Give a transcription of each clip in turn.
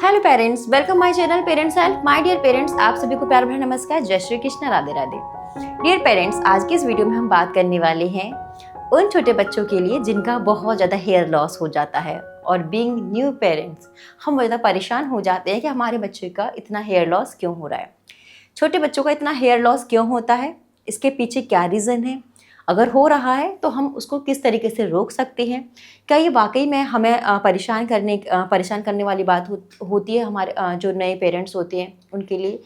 Hello parents, welcome my channel parents help. My dear parents, आप सभी को प्यार भरा नमस्कार, जय श्री कृष्ण, राधे राधे। डियर पेरेंट्स, आज की इस वीडियो में हम बात करने वाले हैं उन छोटे बच्चों के लिए जिनका बहुत ज़्यादा हेयर लॉस हो जाता है। और बीइंग न्यू पेरेंट्स हम ज़्यादा परेशान हो जाते हैं कि हमारे बच्चे का इतना हेयर लॉस क्यों हो रहा है, छोटे बच्चों का इतना हेयर लॉस क्यों होता है, इसके पीछे क्या रीज़न है, अगर हो रहा है तो हम उसको किस तरीके से रोक सकते हैं, क्या ये वाकई में हमें परेशान करने वाली बात होती है हमारे जो नए पेरेंट्स होते हैं उनके लिए।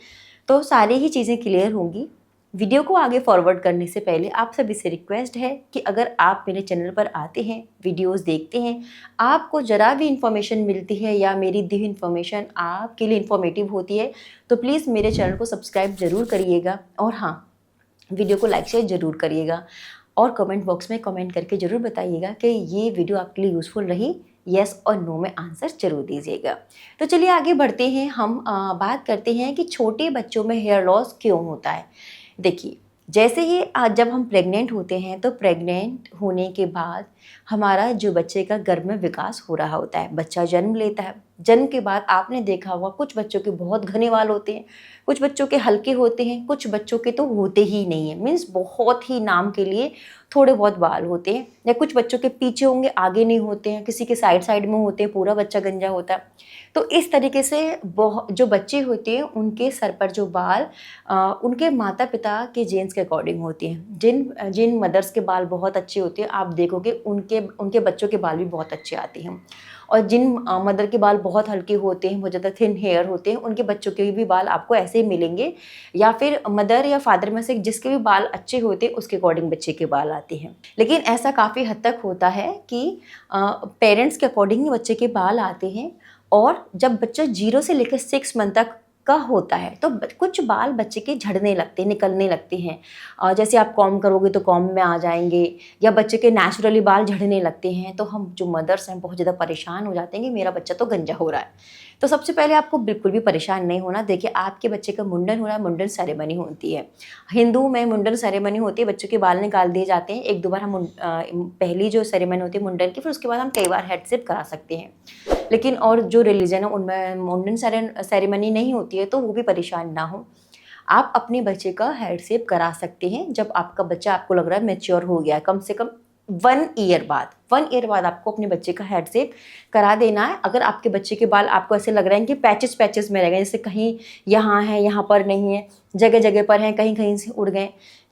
तो सारी ही चीज़ें क्लियर होंगी। वीडियो को आगे फॉरवर्ड करने से पहले आप सभी से रिक्वेस्ट है कि अगर आप मेरे चैनल पर आते हैं, वीडियोस देखते हैं, आपको ज़रा भी इन्फॉर्मेशन मिलती है या मेरी दी हुई इन्फॉर्मेशन आपके लिए इन्फॉर्मेटिव होती है तो प्लीज़ मेरे चैनल को सब्सक्राइब ज़रूर करिएगा और हाँ, वीडियो को लाइक शेयर ज़रूर करिएगा और कमेंट बॉक्स में कमेंट करके ज़रूर बताइएगा कि ये वीडियो आपके लिए यूज़फुल रही। येस और नो में आंसर ज़रूर दीजिएगा। तो चलिए आगे बढ़ते हैं। हम बात करते हैं कि छोटे बच्चों में हेयर लॉस क्यों होता है। देखिए, जैसे ही जब हम प्रेग्नेंट होते हैं तो प्रेग्नेंट होने के बाद हमारा जो बच्चे का गर्भ में विकास हो रहा होता है, बच्चा जन्म लेता है। जन्म के बाद आपने देखा होगा कुछ बच्चों के बहुत घने बाल होते हैं, कुछ बच्चों के हल्के होते हैं, कुछ बच्चों के तो होते ही नहीं है, मीन्स बहुत ही नाम के लिए थोड़े बहुत बाल होते हैं, या कुछ बच्चों के पीछे होंगे, आगे नहीं होते हैं, किसी के साइड साइड में होते हैं, पूरा बच्चा गंजा होता है। तो इस तरीके से जो बच्चे होते हैं उनके सर पर जो बाल उनके माता पिता के जीन्स के अकॉर्डिंग होती हैं। जिन मदर्स के बाल बहुत अच्छे होते हैं आप देखोगे उनके बच्चों के बाल भी बहुत अच्छे आते हैं, और जिन मदर के बाल बहुत हल्के होते हैं, बहुत ज़्यादा थिन हेयर होते हैं, उनके बच्चों के भी बाल आपको ऐसे ही मिलेंगे, या फिर मदर या फादर में से जिसके भी बाल अच्छे होते हैं उसके अकॉर्डिंग बच्चे के बाल आते हैं। लेकिन ऐसा काफ़ी हद तक होता है कि पेरेंट्स के अकॉर्डिंग ही बच्चे के बाल आते हैं, और जब बच्चा 0 से लेकर 6 मंथ तक का होता है तो कुछ बाल बच्चे के झड़ने लगते हैं, निकलने लगते हैं। जैसे आप कॉम्ब करोगे तो कॉम्ब में आ जाएंगे, या बच्चे के नेचुरली बाल झड़ने लगते हैं, तो हम जो मदर्स हैं बहुत ज़्यादा परेशान हो जाते हैं कि मेरा बच्चा तो गंजा हो रहा है। तो सबसे पहले आपको बिल्कुल भी परेशान नहीं होना। देखिए, आपके बच्चे का मुंडन हो रहा है, मुंडन सेरेमनी होती है, हिंदू में मुंडन सेरेमनी होती है, बच्चों के बाल निकाल दिए जाते हैं। 1-2 बार हम पहली जो सेरेमनी होती है मुंडन की, फिर उसके बाद हम कई बार हेड शेप करा सकते हैं। लेकिन और जो रिलीजन है उनमें मुंडन सेरेमनी नहीं होती है, तो वो भी परेशान ना हो। आप अपने बच्चे का हेड शेप करा सकते हैं जब आपका बच्चा आपको लग रहा है मैच्योर हो गया है, कम से कम 1 ईयर बाद आपको अपने बच्चे का हेड शेप करा देना है। अगर आपके बच्चे के बाल आपको ऐसे लग रहे हैं कि पैचेस में रह गए, जैसे कहीं यहाँ है, यहाँ पर नहीं है, जगह जगह पर हैं, कहीं कहीं से उड़ गए,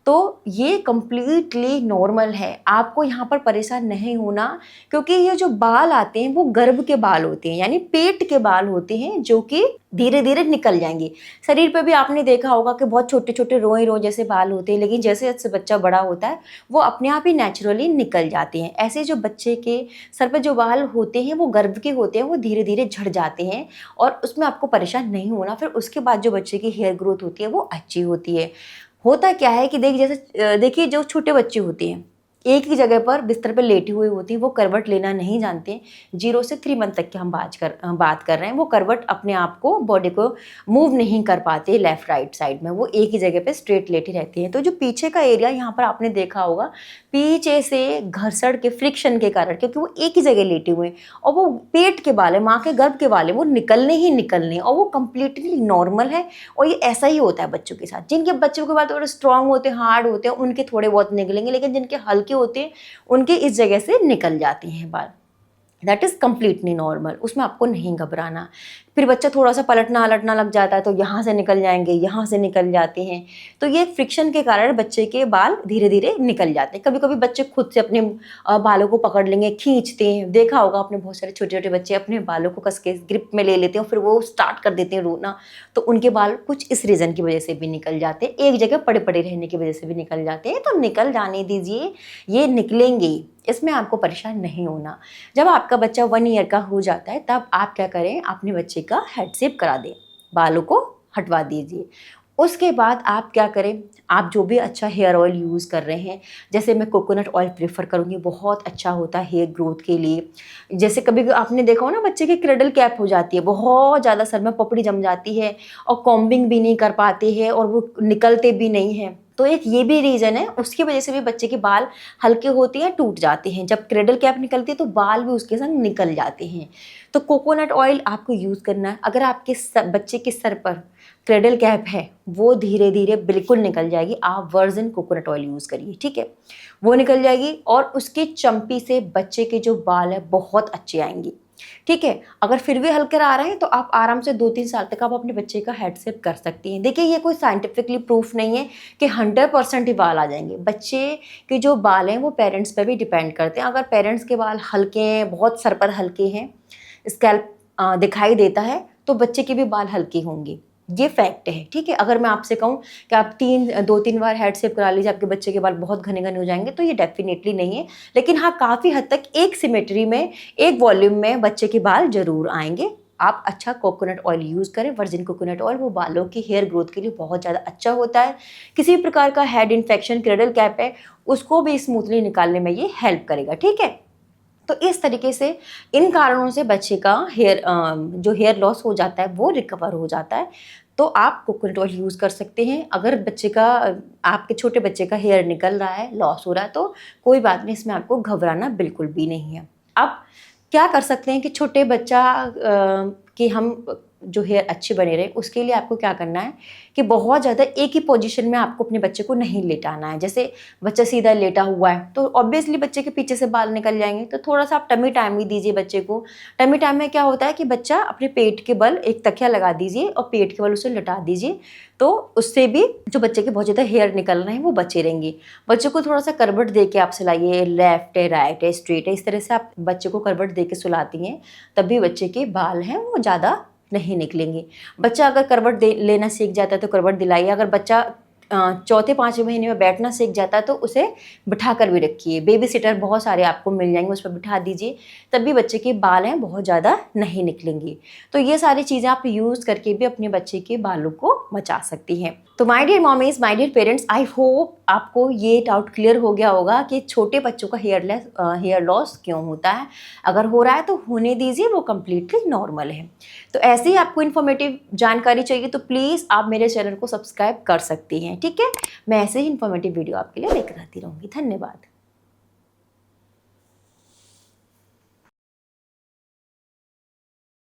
तो ये कम्प्लीटली नॉर्मल है। आपको यहाँ पर परेशान नहीं होना, क्योंकि ये जो बाल आते हैं वो गर्भ के बाल होते हैं, यानी पेट के बाल होते हैं, जो कि धीरे धीरे निकल जाएंगे। शरीर पे भी आपने देखा होगा कि बहुत छोटे छोटे रोए जैसे बाल होते हैं, लेकिन जैसे जैसे बच्चा बड़ा होता है वो अपने आप ही नेचुरली निकल जाते हैं। ऐसे जो बच्चे के सर पर जो बाल होते हैं वो गर्भ के होते हैं, वो धीरे धीरे झड़ जाते हैं, और उसमें आपको परेशान नहीं होना। फिर उसके बाद जो बच्चे की हेयर ग्रोथ होती है वो अच्छी होती है। होता क्या है कि देखिए, जो छोटे बच्चे होते हैं एक ही जगह पर बिस्तर पर लेटे हुए होते हैं, वो करवट लेना नहीं जानते हैं। 0 से 3 मंथ तक की हम बात कर रहे हैं, वो करवट अपने आप को, बॉडी को मूव नहीं कर पाते लेफ्ट राइट साइड में, वो एक ही जगह पे स्ट्रेट लेटे रहते हैं। तो जो पीछे का एरिया यहाँ पर आपने देखा होगा, पीछे से घर्षण के फ्रिक्शन के कारण, क्योंकि वो एक ही जगह लेटे हुए हैं, और वो पेट के बाल है, माँ के गर्भ के बाल है, वो निकलने ही निकलने, और वो कम्प्लीटली नॉर्मल है। और ये ऐसा ही होता है बच्चों के साथ। जिनके बच्चों के बाल थोड़े स्ट्रांग होते हैं, हार्ड होते हैं, उनके थोड़े बहुत निकलेंगे, लेकिन जिनके हल्के होते हैं उनके इस जगह से निकल जाते हैं बाल। दैट इज़ कम्प्लीटली नॉर्मल, उसमें आपको नहीं घबराना। फिर बच्चा थोड़ा सा पलटना अलटना लग जाता है तो यहाँ से निकल जाएंगे, यहाँ से निकल जाते हैं, तो ये फ्रिक्शन के कारण बच्चे के बाल धीरे धीरे निकल जाते हैं। कभी कभी बच्चे खुद से अपने बालों को पकड़ लेंगे, खींचते हैं। देखा होगा आपने, बहुत सारे छोटे छोटे बच्चे अपने बालों को कस के ग्रिप में ले लेते हैं, फिर वो स्टार्ट कर देते हैं रोना, तो उनके बाल कुछ इस रीज़न की वजह से भी निकल जाते हैं, एक जगह पड़े पड़े रहने की वजह से भी निकल जाते हैं। तो निकल जाने दीजिए, ये निकलेंगे, इसमें आपको परेशान नहीं होना। जब आपका बच्चा 1 ईयर का हो जाता है तब आप क्या करें, अपने बच्चे का हेड शेप करा दें, बालों को हटवा दीजिए। उसके बाद आप क्या करें, आप जो भी अच्छा हेयर ऑयल यूज़ कर रहे हैं, जैसे मैं कोकोनट ऑयल प्रेफर करूँगी, बहुत अच्छा होता है हेयर ग्रोथ के लिए। जैसे कभी आपने देखा हो ना, बच्चे की क्रेडल कैप हो जाती है, बहुत ज़्यादा सर में पपड़ी जम जाती है और कॉम्बिंग भी नहीं कर पाते हैं और वो निकलते भी नहीं हैं, तो एक ये भी रीज़न है, उसकी वजह से भी बच्चे के बाल हल्के होते हैं, टूट जाते हैं। जब क्रेडल कैप निकलती है तो बाल भी उसके संग निकल जाते हैं। तो कोकोनट ऑयल आपको यूज़ करना है। अगर आपके बच्चे के सर पर क्रेडल कैप है, वो धीरे धीरे बिल्कुल निकल जाएगी। आप वर्जिन कोकोनट ऑयल यूज़ करिए, ठीक है, वो निकल जाएगी और उसकी चंपी से बच्चे के जो बाल है बहुत अच्छे आएंगे, ठीक है। अगर फिर भी हल्के आ रहे हैं तो आप आराम से 2-3 साल तक आप अपने बच्चे का हेड शेप कर सकती हैं। देखिए, ये कोई साइंटिफिकली प्रूफ नहीं है कि 100% ही बाल आ जाएंगे। बच्चे के जो बाल हैं वो पेरेंट्स पे भी डिपेंड करते हैं। अगर पेरेंट्स के बाल हल्के हैं, बहुत सर पर हल्के हैं, स्कैल्प दिखाई देता है, तो बच्चे के भी बाल हल्के होंगे, ये फैक्ट है, ठीक है। अगर मैं आपसे कहूँ कि आप 2-3 बार हेड शेप करा लीजिए, आपके बच्चे के बाल बहुत घने घने हो जाएंगे, तो ये डेफिनेटली नहीं है। लेकिन हाँ, काफ़ी हद तक एक सिमेट्री में, एक वॉल्यूम में बच्चे के बाल जरूर आएंगे। आप अच्छा कोकोनट ऑयल यूज़ करें, वर्जिन कोकोनट ऑयल, वो बालों की हेयर ग्रोथ के लिए बहुत ज़्यादा अच्छा होता है। किसी भी प्रकार का हेड इन्फेक्शन, क्रेडल कैप है, उसको भी स्मूथली निकालने में ये हेल्प करेगा, ठीक है। तो इस तरीके से इन कारणों से बच्चे का जो हेयर लॉस हो जाता है वो रिकवर हो जाता है। तो आप कोकोनट ऑयल यूज़ कर सकते हैं। अगर आपके छोटे बच्चे का हेयर निकल रहा है, लॉस हो रहा है, तो कोई बात नहीं, इसमें आपको घबराना बिल्कुल भी नहीं है। अब क्या कर सकते हैं कि छोटे बच्चा कि हम जो हेयर अच्छे बने रहे, उसके लिए आपको क्या करना है कि बहुत ज़्यादा एक ही पोजीशन में आपको अपने बच्चे को नहीं लेटाना है। जैसे बच्चा सीधा लेटा हुआ है तो ऑब्वियसली बच्चे के पीछे से बाल निकल जाएंगे, तो थोड़ा सा आप टमी टाइम भी दीजिए बच्चे को। टमी टाइम में क्या होता है कि बच्चा अपने पेट के बल एक तकिया लगा दीजिए और पेट के बल उसे लटा दीजिए, तो उससे भी जो बच्चे के बहुत ज़्यादा हेयर निकल रहे हैं वो बचे रहेंगे। बच्चे को थोड़ा सा करवट दे के आप सुलाइए, लेफ्ट है, राइट है, स्ट्रेट है, इस तरह से आप बच्चे को करवट दे के सुलाती हैं, तब भी बच्चे के बाल हैं वो ज़्यादा नहीं निकलेंगे। बच्चा अगर करवट लेना सीख जाता है तो करवट दिलाइए। अगर बच्चा 4-5वें महीने में बैठना सीख जाता है तो उसे बिठा कर भी रखिए। बेबी सिटर बहुत सारे आपको मिल जाएंगे, उस पर बिठा दीजिए, तब भी बच्चे के बाल हैं बहुत ज़्यादा नहीं निकलेंगे। तो ये सारी चीज़ें आप यूज़ करके भी अपने बच्चे के बालों को बचा सकती हैं। तो my dear mommies, my dear parents, I hope आपको ये डाउट क्लियर हो गया होगा कि छोटे बच्चों का हेयर लॉस क्यों होता है। अगर हो रहा है तो होने दीजिए, वो कम्प्लीटली नॉर्मल है। तो ऐसे ही आपको इन्फॉर्मेटिव जानकारी चाहिए तो प्लीज़ आप मेरे चैनल को सब्सक्राइब कर सकती हैं, ठीक है। मैं ऐसे ही इन्फॉर्मेटिव वीडियो आपके लिए लेकर आती रहूँगी। धन्यवाद।